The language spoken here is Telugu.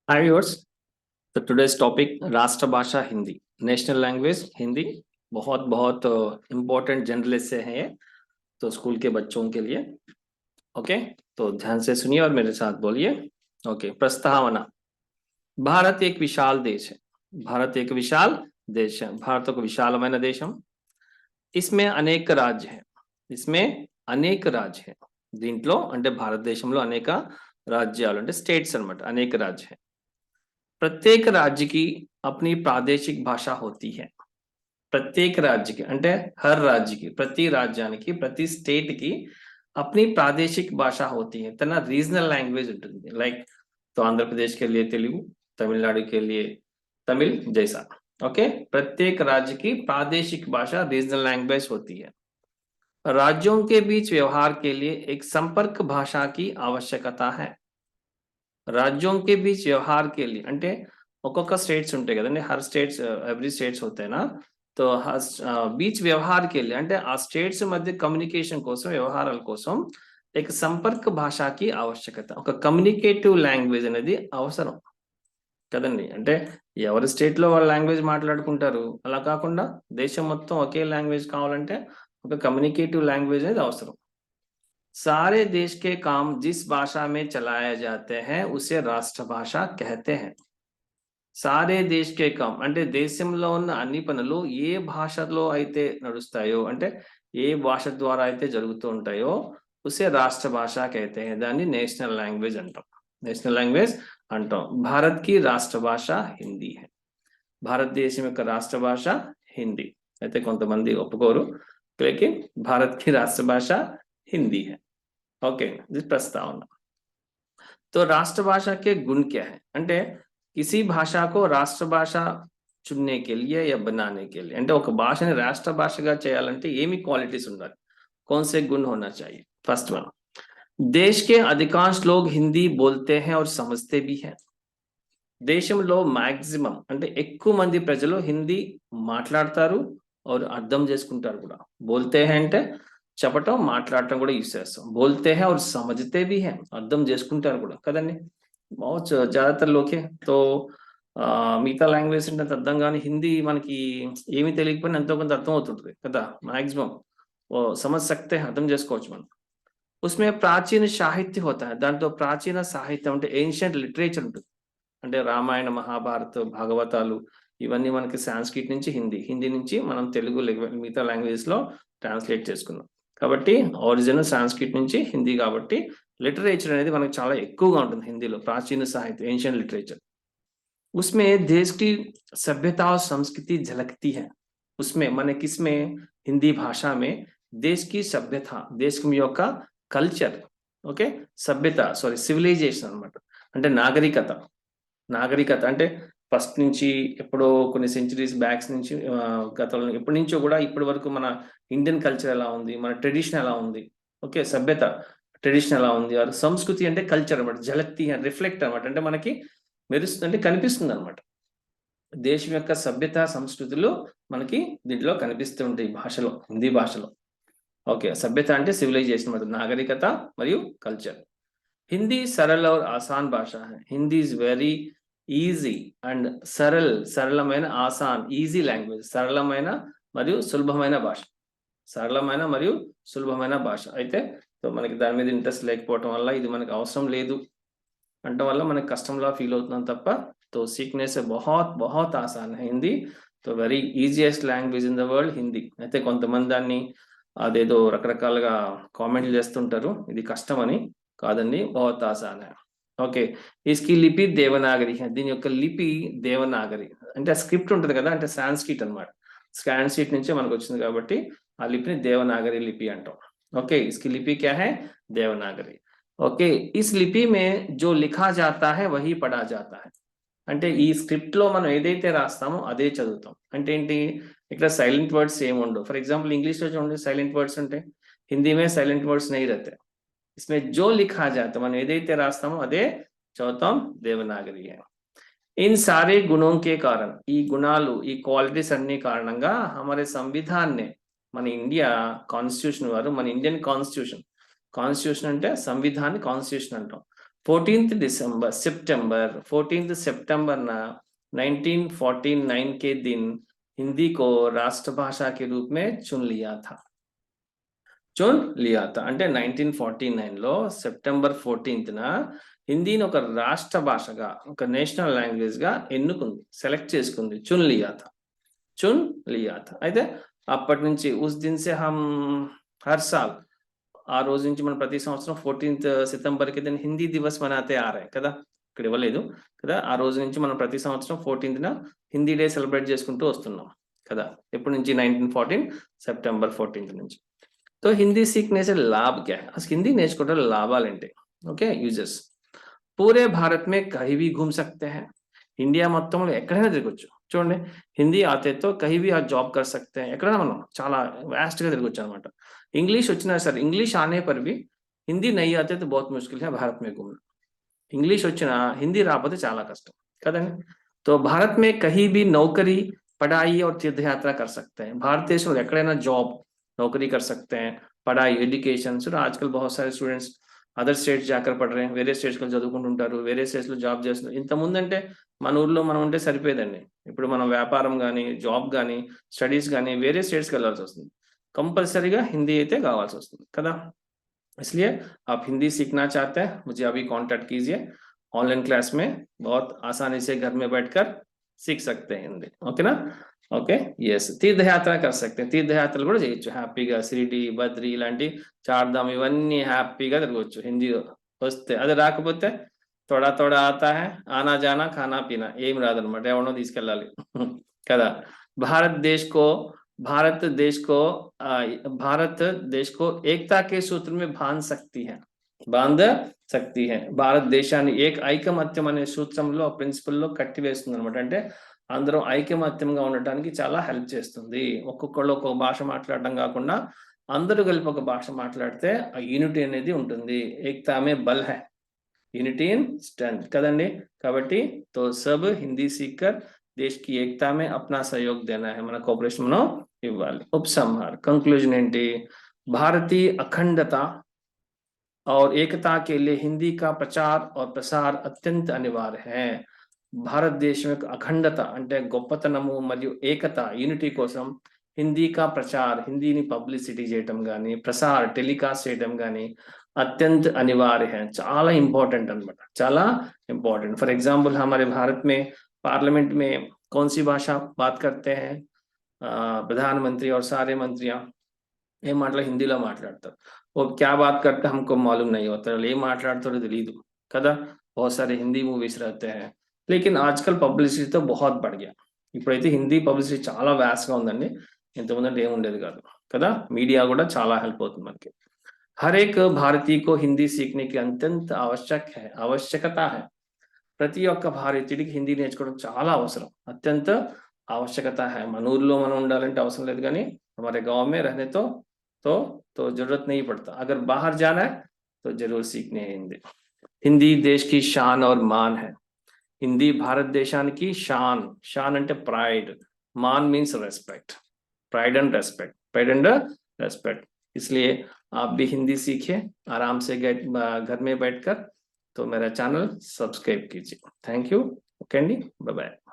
Hi viewers, तो today's topic राष्ट्रभाषा हिंदी, नेशनल लैंग्वेज हिंदी। बहुत बहुत इम्पोर्टेंट जनरल से है ये, तो स्कूल के बच्चों के लिए। ओके, तो ध्यान से सुनिए और मेरे साथ बोलिए। ओके, प्रस्तावना। भारत एक विशाल देश है। भारत एक विशाल देश है। भारत ఒక విశాలమైన దేశం। इसमें అనేక राज्य हैं। इसमें అనేక राज्य हैं। దీంట్లో అంటే భారతదేశంలో అనేక రాజ్యాలు అంటే స్టేట్స్ అన్నమాట, అనేక राज्य हैं। प्रत्येक राज्य की अपनी प्रादेशिक भाषा होती है। प्रत्येक राज्य की అంటే हर राज्य की, ప్రతి రాజ్యానికి, ప్రతి స్టేట్ కి अपनी प्रादेशिक भाषा होती है, तना रीजनल लैंग्वेज ఉంటుంది। लाइक तो आंध्र प्रदेश के लिए तेलुगु, तमिलनाडु के लिए तमिल जैसा। ओके, प्रत्येक राज्य की प्रादेशिक भाषा रीजनल लैंग्वेज होती है। राज्यों के बीच व्यवहार के लिए एक संपर्क भाषा की आवश्यकता है। राज्यों के बीच व्यवहार के लिए అంటే ఒక్కొక్క స్టేట్స్ ఉంటాయి కదండి, హర్ స్టేట్స్ ఎవ్రీ స్టేట్స్ होतेना, तो बीच व्यवहार के लिए అంటే ఆ స్టేట్స్ మధ్య కమ్యూనికేషన్ కోసం, వ్యవహారాల కోసం एक సంపర్క భాషకి ఆవశ్యకత, ఒక కమ్యూనికేటివ్ లాంగ్వేజ్ అనేది అవసరం కదండి। అంటే ఎవరి స్టేట్ లో వాళ్ళ లాంగ్వేజ్ మాట్లాడుకుంటారు, అలా కాకుండా దేశం మొత్తం ఒకే లాంగ్వేజ్ కావాలంటే ఒక కమ్యూనికేటివ్ లాంగ్వేజ్ అనేది అవసరం। सारे देश के काम जिस भाषा में चलाए जाते हैं उसे राष्ट्रभाषा कहते हैं। సారే దేశ్ కే కామ్ అంటే దేశంలో ఉన్న అన్ని పనులు ఏ భాషలో అయితే నడుస్తాయో, అంటే ఏ భాష ద్వారా అయితే జరుగుతూ ఉంటాయో ఉసే రాష్ట్ర భాష कहते हैं, దాన్ని నేషనల్ లాంగ్వేజ్ అంటాం। నేషనల్ లాంగ్వేజ్ అంటాం। భారత్ కి రాష్ట్ర భాష హిందీ है। భారతదేశం యొక్క రాష్ట్ర భాష హిందీ అయితే కొంతమంది ఒప్పుకోరు, लेकिन भारत की राष्ट्र भाषा हिंदी है। ओके, दिस प्रस्तावना। तो राष्ट्रभाषा के गुण क्या है అంటే किसी भाषा को రాష్ట్రభాష चुनने के लिए या बनाने के लिए అంటే ఒక భాషని రాష్ట్ర భాషగా చేయాలంటే ఏమి క్వాలిటీస్ ఉండాలి, कौन से गुण होना चाहिए। फर्स्ट वन, देश के अधिकांश लोग हिंदी बोलते हैं और समझते भी हैं। దేశంలో మాక్సిమం అంటే ఎక్కువ మంది ప్రజలు హిందీ మాట్లాడతారు और అర్థం చేసుకుంటారు కూడా। बोलते हैं అంటే చెప్పటం, మాట్లాడటం కూడా యూస్ చేస్తాం। बोलते हैं और समझते भी हैं, అర్థం చేసుకుంటారు కూడా కదండి। बहुत ज्यादातर लोग है तो మిగతా లాంగ్వేజ్ అంటే అంత అర్థం కానీ హిందీ మనకి ఏమీ తెలియకపోయినా ఎంతో కొంత అర్థం అవుతుంటుంది కదా, మాక్సిమం సమझ सकते हैं, అర్థం చేసుకోవచ్చు మనం। उसमें प्राचीन साहित्य होता है, దాంట్లో ప్రాచీన సాహిత్యం అంటే ఏన్షియంట్ లిటరేచర్ ఉంటుంది। అంటే రామాయణ, మహాభారత, భాగవతాలు ఇవన్నీ మనకి సాంస్క్రిట్ నుంచి హిందీ, హిందీ నుంచి మనం తెలుగు మిగతా లాంగ్వేజెస్ లో ట్రాన్స్లేట్ చేసుకున్నాం కాబట్టి ఒరిజినల్ సాంస్క్రిట్ నుంచి హిందీ కాబట్టి लिटरेचर అనేది మనకు చాలా ఎక్కువగా ఉంటుంది హిందీలో, ప్రాచీన సాహిత్యం, ఏన్షియంట్ लिटरेचर। उसमें देश की सभ्यता और संस्कृति झलकती है। उसमें माने किसमें, हिंदी भाषा में देश की सभ्यता, देश యొక్క కల్చర్, ఓకే, సభ్యత సారీ సివిలైజేషన్ అన్నమాట, అంటే నాగరికత। నాగరికత అంటే ఫస్ట్ నుంచి ఎప్పుడో కొన్ని సెంచరీస్ బ్యాక్స్ నుంచి గతంలో ఎప్పటి నుంచో కూడా ఇప్పటి వరకు మన ఇండియన్ కల్చర్ ఎలా ఉంది, మన ట్రెడిషన్ ఎలా ఉంది, ఓకే, సభ్యత ట్రెడిషన్ ఎలా ఉంది, ఆర్ సంస్కృతి అంటే కల్చర్ అన్నమాట, జలక్తి రిఫ్లెక్ట్ అన్నమాట, అంటే మనకి మెరుస్తుంది అంటే కనిపిస్తుంది అన్నమాట। దేశం యొక్క సభ్యత సంస్కృతులు మనకి దీంట్లో కనిపిస్తూ ఉంటాయి భాషలో, హిందీ భాషలో। ఓకే, సభ్యత అంటే సివిలైజేషన్ मतलब నాగరికత మరియు కల్చర్। हिंदी सरल और आसान भाषा है। Hindi is very easy and సరళమైన, ఆసాన్, ఈజీ లాంగ్వేజ్, సరళమైన మరియు సులభమైన భాష, సరళమైన మరియు సులభమైన భాష। అయితే సో మనకి దాని మీద ఇంట్రెస్ట్ లేకపోవడం వల్ల, ఇది మనకి అవసరం లేదు అంటే వల్ల మనకి కష్టంలా ఫీల్ అవుతున్నాం తప్ప, तो सीखने से बहुत बहुत आसान है हिंदी, तो very easiest language in the world Hindi. అయితే కొంతమంది దాన్ని అదేదో రకరకాలుగా కామెంట్లు చేస్తుంటారు, ఇది కష్టం అని, కాదండి, बहुत आसान है। ఓకే, इसकी लिपि देवनागरी है, దీని యొక్క లిపి దేవనాగరి, అంటే స్క్రిప్ట్ ఉంటుంది కదా, అంటే సాంస్క్రిట్ అన్నమాట, సాంస్క్రిట్ నుంచే మనకు వచ్చింది కాబట్టి ఆ లిపిని దేవనాగరి లిపి అంటాం। ఓకే, इसकी लिपि क्या है, देवनागरी। ఓకే, इस लिपि में जो लिखा जाता है वही पढ़ा जाता है, అంటే ఈ స్క్రిప్ట్ లో మనం ఏదైతే రాస్తామో అదే చదువుతాం। అంటే ఏంటి, ఇక్కడ సైలెంట్ వర్డ్స్ ఏమి ఉండవు। ఫర్ ఎగ్జాంపుల్ ఇంగ్లీష్ లో చూడండి సైలెంట్ వర్డ్స్ ఉంటాయి, హిందీ में సైలెంట్ వర్డ్స్ नहीं रहते। इसमें जो लिखा जाता है మనం ఏదైతే రాస్తామో అదే చదువుతాం, దేవనాగరి है। इन सारे गुणों के कारण, ఈ గుణాలు, ఈ క్వాలిటీస్ అన్ని కారణంగా हमारे संविधान ने, మన ఇండియా కాన్స్టిట్యూషన్ వారు, మన ఇండియన్ కాన్స్టిట్యూషన్, కాన్స్టిట్యూషన్ అంటే సంవిధాన్, కాన్స్టిట్యూషన్ అంటాం, 14th दिसंबर सितंबर 14th सितंबर ना 1949 के दिन हिंदी को राष्ट्रभाषा के रूप में चुन लिया था అంటే 1949 లో సెప్టెంబర్ 14th హిందీని ఒక రాష్ట్ర భాషగా ఒక నేషనల్ లాంగ్వేజ్ గా ఎన్నుకుంది సెలెక్ట్ చేసుకుంది చున్ లియా థా అయితే అప్పటి నుంచి ఉస్ దిన్ సే హమ్ హర్ సాల్ ఆ రోజు నుంచి మనం ప్రతి సంవత్సరం 14th సితంబర్ కి దిన్ హిందీ దివస్ మనాతే ఆ రహే కదా ఇక్కడ ఇవ్వలేదు కదా ఆ రోజు నుంచి మనం ప్రతి సంవత్సరం 14th హిందీ డే సెలబ్రేట్ చేసుకుంటూ వస్తున్నాం కదా ఎప్పటి నుంచి 1914 సెప్టెంబర్ 14th నుంచి तो हिंदी सीखने से लाभ क्या है अस हिंदी నేర్చుకోవడం లాభాలేంటి ఓకే యూజెస్ पूरे भारत में कहीं भी घूम सकते हैं ఇండియా మొత్తంలో ఎక్కడైనా తిరగొచ్చు చూడండి హిందీ ఆతే తో कहीं भी आप जॉब कर सकते हैं ఎక్కడైనా మనం చాలా వాస్ట్ గా తిరగొచ్చు అన్నమాట ఇంగ్లీష్ వచ్చినా సరే ఇంగ్లీష్ आने पर भी हिंदी नहीं आते तो बहुत मुश्किल है भारत में घूमना ఇంగ్లీష్ వచ్చినా హిందీ రాకపోతే చాలా కష్టం కదండి तो भारत में कहीं भी नौकरी पढ़ाई और तीर्थ यात्रा कर सकते हैं భారతదేశంలో ఎక్కడైనా జాబ్ नौकरी कर सकते हैं पढ़ाई एजुकेशन సో आजकल बहुत सारे स्टूडेंट्स अदर स्टेट्स जाकर पढ़ रहे हैं వేరే స్టేట్స్ లో చదువుకుంటుంటారు వేరే స్టేట్స్ లో జాబ్ చేస్తున్నారు ఇంత ముందు అంటే మన ఊర్లో మనం ఉంటే సరిపోయేదండి ఇప్పుడు మనం వ్యాపారం గాని జాబ్ గాని స్టడీస్ గాని వేరే స్టేట్స్ కి వెళ్ళాల్సి వస్తుంది కంపల్సరీగా హిందీ అయితే కావాల్సి వస్తుంది కదా इसलिए आप हिंदी सीखना चाहते हैं मुझे अभी कांटेक्ट कीजिए ऑनलाइन क्लास में बहुत आसानी से घर में बैठकर सीख सकते हैं हिंदी ओके ना ఓకే ఎస్ తీర్థయాత్ర कर सकते हैं తీర్థయాత్రలు కూడా చేయొచ్చు హ్యాపీగా షిరిడి బద్రి ఇలాంటి చార్ధామ్ ఇవన్నీ హ్యాపీగా తిరగవచ్చు హిందీ వస్తే అది రాకపోతే తోడా తోడా ఆతా హై ఆనా జానా ఖానా పీనా ఏం రాదనమాట ఎవరినో తీసుకెళ్ళాలి కదా भारत देश को भारत देश को भारत देश को एकता के सूत्र में बांध सकती है భారత దేశాన్ని ఏక ఐకమత్యం అనే సూత్రంలో ప్రిన్సిపల్ లో కట్టి వేస్తుంది అన్నమాట అంటే అందరం ఐకమత్యంగా ఉండడానికి చాలా హెల్ప్ చేస్తుంది ఒక్కొక్కళ్ళు ఒక్కొక్క భాష మాట్లాడడం కాకుండా అందరూ కలిపి ఒక భాష మాట్లాడితే ఆ యూనిటీ అనేది ఉంటుంది ఏకతా మే బల్ హై యూనిటీ ఇన్ స్ట్రెంగ్త్ కదండి కాబట్టి तो सब हिंदी सीखकर देश की एकता में अपना सहयोग देना है మన కోఆపరేషన్ మనం ఇవ్వాలి ఉపసంహార్ కంక్లూజన్ ఏంటి భారతీయ అఖండత और एकता के लिए हिंदी का प्रचार और प्रसार अत्यंत अनिवार्य है భారతదేశం యొక్క అఖండత అంటే గొప్పతనము మరియు ఏకత యూనిటీ కోసం హిందీ కా ప్రచార్ హిందీని పబ్లిసిటీ చేయడం గానీ ప్రసార్ టెలికాస్ట్ చేయడం గానీ अत्यंत अनिवार्य है చాలా इंपॉर्टेंट అన్నమాట చాలా इंपॉर्टेंट फॉर एग्जांपल हमारे भारत में पार्लियामेंट में कौन सी भाषा बात करते हैं प्रधानमंत्री और सारे मंत्रियां ఏం మాట్లాడ హిందీలో మాట్లాడతారు वो क्या बात करते हमको मालूम नहीं होता ఏం మాట్లాడతారో తెలియదు కదా बहुत सारे हिंदी मूवीज रहते हैं लेकिन आजकल पब्लिसिटी तो बहुत बढ़ गया ఇప్పుడైతే హిందీ పబ్లిసిటీ చాలా వాస్ట్ గా ఉందండి ఇంతకుముందు అంటే ఏం ఉండేది కాదు కదా మీడియా కూడా చాలా హెల్ప్ అవుతుంది మనకి हर एक भारतीय को हिंदी सीखने की अत्यंत आवश्यकता है ప్రతి ఒక్క భారతీయుడికి హిందీ నేర్చుకోవడం చాలా అవసరం అత్యంత आवश्यकता है మన ఊర్లో మనం ఉండాలంటే అవసరం లేదు కానీ हमारे गांव में रहने तो जरूरत नहीं पड़ता अगर बाहर जाना है तो जरूर सीखनी है हिंदी हिंदी देश की शान और मान है हिंदी भारत देशाనికి शान అంటే प्राइड मान means respect pride and respect इसलिए आप भी हिंदी सीखिए आराम से घर में बैठकर तो मेरा चैनल सब्सक्राइब कीजिए thank you okay bye bye